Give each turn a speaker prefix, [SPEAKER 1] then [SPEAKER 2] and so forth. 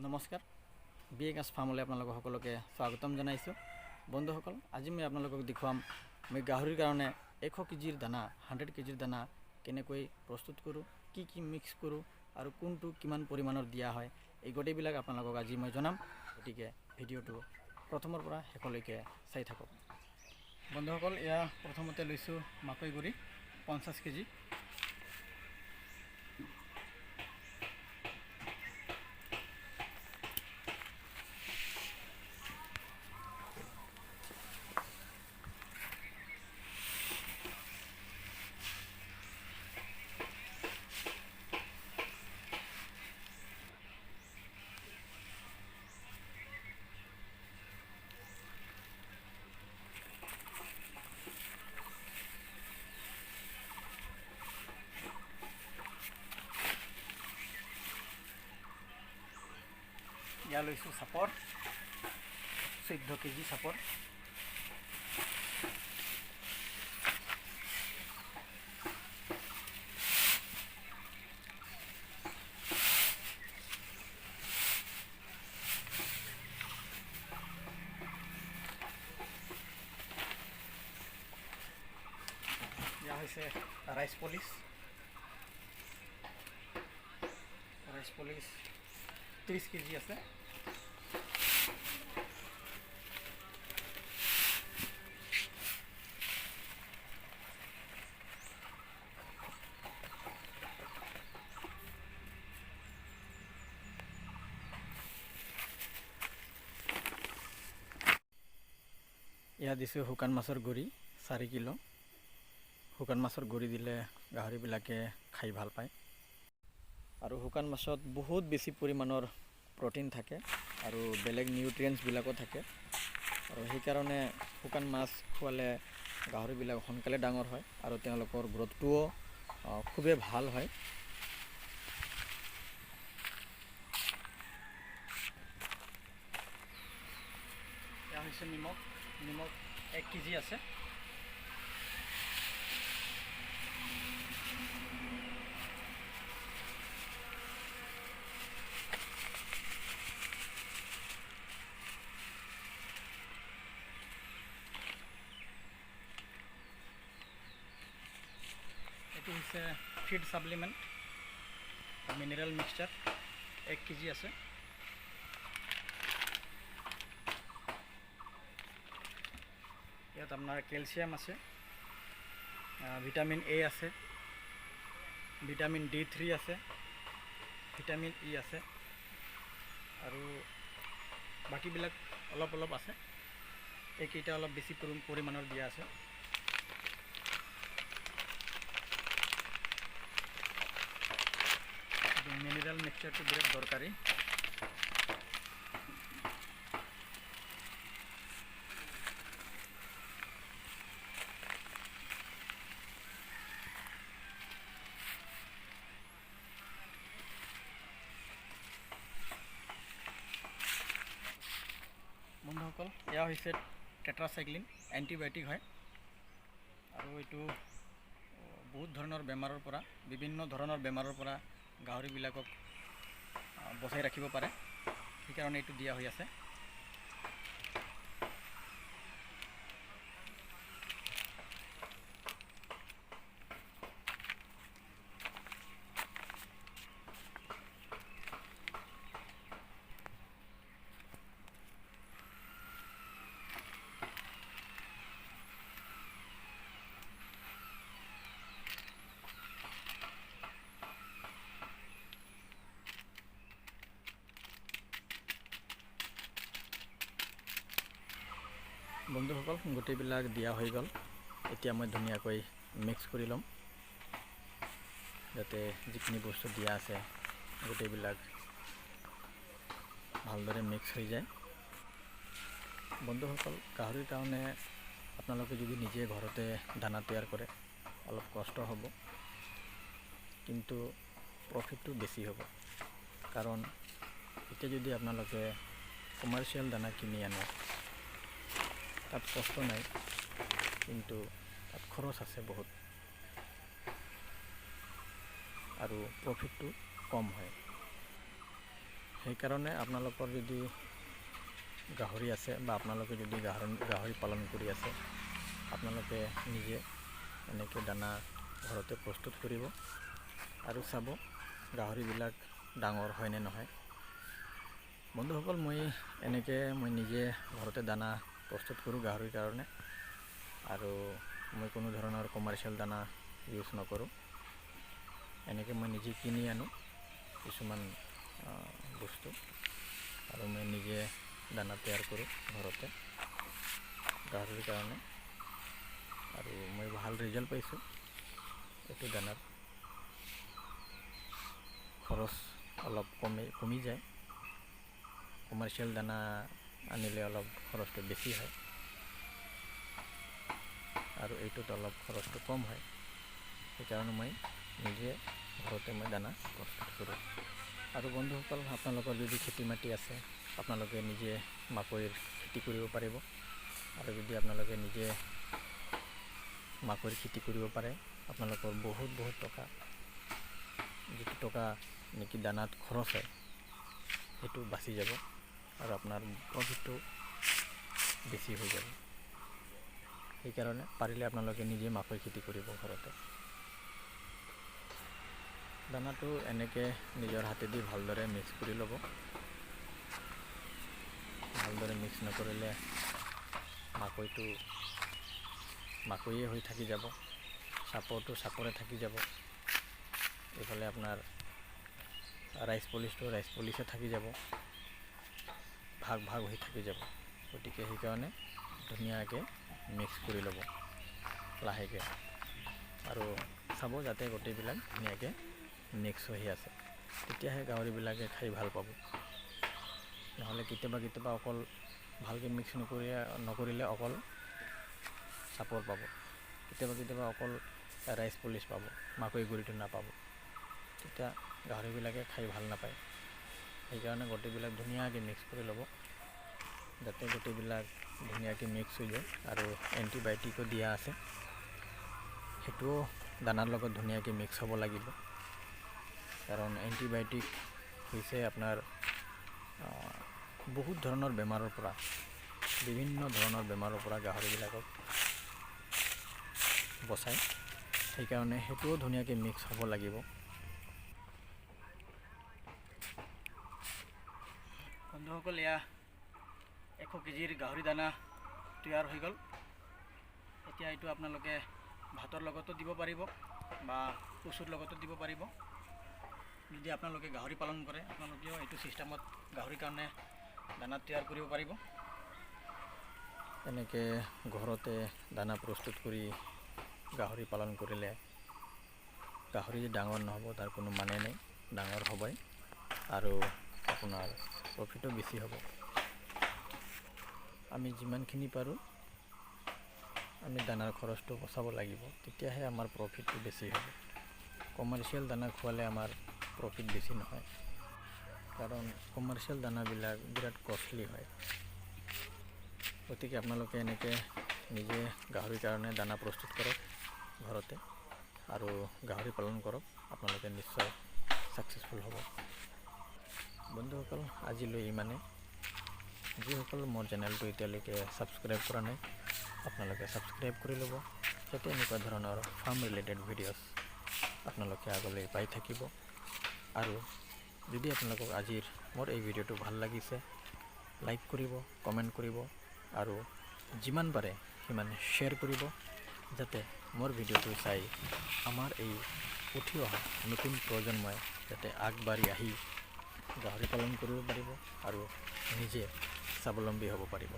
[SPEAKER 1] নমস্কাৰ বিএগাছ ফাৰ্মলৈ আপোনালোক সকলোকে স্বাগতম জনাইছোঁ। বন্ধুসকল, আজি মই আপোনালোকক দেখুৱাম মই গাহৰিৰ কাৰণে 100 কেজিৰ দানা 100 কেজিৰ দানা কেনেকৈ প্ৰস্তুত কৰোঁ, কি মিক্স কৰোঁ আৰু কোনটো কিমান পৰিমাণৰ দিয়া হয়, এই গোটেইবিলাক আপোনালোকক আজি মই জনাম। গতিকে ভিডিঅ'টো প্ৰথমৰ পৰা শেষলৈকে চাই থাকক। বন্ধুসকল, এয়া প্ৰথমতে লৈছোঁ মাকৈ গুড়ি 50 কেজি। ইয়া লৈছোঁ চাপৰ 14 কেজি চাপৰ। ইয়া হৈছে ৰাইচ পলিচ 30 কেজি আছে। ইয়া দিছোঁ শুকান মাছৰ গুড়ি 4 কিলো। শুকান মাছৰ গুড়ি দিলে গাহৰিবিলাকে খাই ভাল পায় আৰু শুকান মাছত বহুত বেছি পৰিমাণৰ প্ৰটিন থাকে আৰু বেলেগ নিউট্ৰিয়েণ্টছবিলাকো থাকে, আৰু সেইকাৰণে শুকান মাছ খোৱালে গাহৰিবিলাক সোনকালে ডাঙৰ হয় আৰু তেওঁলোকৰ গ্ৰথটোও খুবেই ভাল হয়। এয়া হৈছে নিমখ 1 কেজি আছে। এইটো হৈছে ফিড সাপ্লিমেণ্ট মিনাৰেল মিক্সচাৰ 1 কেজি আছে। ইয়াত আপোনাৰ কেলছিয়াম আছে, ভিটামিন এ আছে, ভিটামিন D3 আছে, ভিটামিন ই আছে আৰু বাকীবিলাক অলপ আছে। এইকেইটা অলপ বেছি পৰিমাণৰ দিয়া আছে। মিনাৰেল মিক্সচাৰটো বিৰাট দৰকাৰী। বন্ধুসকল, এয়া হৈছে টেট্ৰাচাইক্লিন, এণ্টিবায়'টিক হয় আৰু এইটো বহুত ধৰণৰ বেমাৰৰ পৰা, বিভিন্ন ধৰণৰ বেমাৰৰ পৰা গাহৰিবিলাকক বচাই ৰাখিব পাৰে, সেইকাৰণে এইটো দিয়া হৈ আছে। বন্ধুসকল, গোটেইবিলাক দিয়া হৈ গ'ল। এতিয়া মই ধুনীয়াকৈ মিক্স কৰি ল'ম, যাতে যিখিনি বস্তু দিয়া আছে গোটেইবিলাক ভালদৰে মিক্স হৈ যায়। বন্ধুসকল, গাহৰিৰ কাৰণে আপোনালোকে যদি নিজে ঘৰতে দানা তৈয়াৰ কৰে অলপ কষ্ট হ'ব, কিন্তু প্ৰফিটটো বেছি হ'ব। কাৰণ এতিয়া যদি আপোনালোকে কমাৰ্চিয়েল দানা কিনি আনে, তাত কষ্ট নাই, কিন্তু তাত খৰচ আছে বহুত আৰু প্ৰফিটটো কম হয়। সেইকাৰণে আপোনালোকৰ যদি গাহৰি আছে বা আপোনালোকে যদি গাহৰি পালন কৰি আছে, আপোনালোকে নিজে এনেকৈ দানা ঘৰতে প্ৰস্তুত কৰিব আৰু চাব গাহৰিবিলাক ডাঙৰ হয়নে নহয়। বন্ধুসকল, মই নিজে ঘৰতে দানা প্ৰস্তুত কৰোঁ গাহৰিৰ কাৰণে, আৰু মই কোনো ধৰণৰ কমাৰ্চিয়েল দানা ইউজ নকৰোঁ। এনেকৈ মই নিজে কিনি আনো কিছুমান বস্তু, আৰু মই নিজে দানা তৈয়াৰ কৰোঁ ঘৰতে গাহৰিৰ কাৰণে, আৰু মই ভাল ৰিজাল্ট পাইছোঁ। এইটো দানাৰ খৰচ অলপ কমি যায়। কমাৰ্চিয়েল দানা আনিলে অলপ খৰচটো বেছি হয়, আৰু এইটোত অলপ খৰচটো কম হয়। সেইকাৰণে মই নিজে ঘৰতে দানা প্ৰস্তুত কৰোঁ। আৰু বন্ধুসকল, আপোনালোকৰ যদি খেতি মাটি আছে, আপোনালোকে নিজে মাকৈৰ খেতি কৰিব পাৰিব। আৰু যদি আপোনালোকে নিজে মাকৈৰ খেতি কৰিব পাৰে, আপোনালোকৰ বহুত টকা, যিটো টকা নেকি দানাত খৰচ হয়, সেইটো বাচি যাব, আৰু আপোনাৰ প্ৰফিটটো বেছি হৈ যাব। সেইকাৰণে পাৰিলে আপোনালোকে নিজে মাকৈ খেতি কৰিব ঘৰতে। দানাটো এনেকৈ নিজৰ হাতেদি ভালদৰে মিক্স কৰি ল'ব। ভালদৰে মিক্স নকৰিলে মাকৈয়ে হৈ থাকি যাব, চাপৰে থাকি যাব। এইফালে আপোনাৰ ৰাইচ পলিচে থাকি যাব, ভাগ হৈ থাকি যাব। গতিকে সেইকাৰণে ধুনীয়াকৈ মিক্স কৰি ল'ব লাহেকৈ, আৰু চাব যাতে গোটেইবিলাক ধুনীয়াকৈ মিক্স হৈ আছে, তেতিয়াহে গাহৰিবিলাকে খাই ভাল পাব। নহ'লে কেতিয়াবা অকল ভালকৈ মিক্স নকৰিলে অকল চাপৰ পাব, কেতিয়াবা অকল ৰাইচ পলিচ পাব, মাকৈ গুড়িটো নাপাব, তেতিয়া গাহৰিবিলাকে খাই ভাল নাপায়। সেইকাৰণে গোটেইবিলাক ধুনীয়াকৈ মিক্স কৰি ল'ব, যাতে গোটেইবিলাক ধুনীয়াকৈ মিক্স হৈ যায়। আৰু এণ্টিবায়'টিকো দিয়া আছে, সেইটোও দানাৰ লগত ধুনীয়াকৈ মিক্স হ'ব লাগিব। কাৰণ এণ্টিবায়'টিক হৈছে আপোনাৰ বিভিন্ন ধৰণৰ বেমাৰৰ পৰা গাহৰিবিলাকক বচায়। সেইকাৰণে সেইটোও ধুনীয়াকৈ মিক্স হ'ব লাগিব। বন্ধুসকল, এয়া 100 কেজিৰ গাহৰি দানা তৈয়াৰ হৈ গ'ল। এতিয়া এইটো আপোনালোকে ভাতৰ লগতো দিব পাৰিব বা কচুৰ লগতো দিব পাৰিব। যদি আপোনালোকে গাহৰি পালন কৰে, আপোনালোকেও এইটো ছিষ্টেমত গাহৰিৰ কাৰণে দানা তৈয়াৰ কৰিব পাৰিব। এনেকৈ ঘৰতে দানা প্ৰস্তুত কৰি গাহৰি পালন কৰিলে গাহৰি যে ডাঙৰ নহ'ব তাৰ কোনো মানে নাই, ডাঙৰ হ'বই, আৰু আপোনাৰ প্ৰফিটো বেছি হ'ব। আমি যিমানখিনি পাৰোঁ আমি দানাৰ খৰচটো বচাব লাগিব, তেতিয়াহে আমাৰ প্ৰফিটটো বেছি হ'ব। কমাৰ্চিয়েল দানা খোৱালে আমাৰ প্ৰফিট বেছি নহয়, কাৰণ কমাৰ্চিয়েল দানাবিলাক বিৰাট কষ্টলি হয়। গতিকে আপোনালোকে এনেকৈ নিজে গাহৰিৰ কাৰণে দানা প্ৰস্তুত কৰক ঘৰতে, আৰু গাহৰি পালন কৰক, আপোনালোকে নিশ্চয় ছাকচেছফুল হ'ব। বন্ধুসকল, আজিলৈ ইমানে। যিসকল মোৰ চেনেলটো এতিয়ালৈকে ছাবস্ক্ৰাইব কৰা নাই, আপোনালোকে ছাবস্ক্ৰাইব কৰি ল'ব, যাতে এনেকুৱা ধৰণৰ ফাৰ্ম ৰিলেটেড ভিডিঅ'ছ আপোনালোকে আগলৈ পাই থাকিব। আৰু যদি আপোনালোকক আজিৰ মোৰ এই ভিডিঅ'টো ভাল লাগিছে, লাইক কৰিব, কমেণ্ট কৰিব, আৰু যিমান পাৰে সিমান শ্বেয়াৰ কৰিব, যাতে মোৰ ভিডিঅ'টো চাই আমাৰ এই উঠি অহা নতুন প্ৰজন্মই যাতে আগবাঢ়ি আহি গাহৰি পালন কৰিব পাৰিব আৰু নিজে স্বাৱলম্বী হ'ব পাৰিব।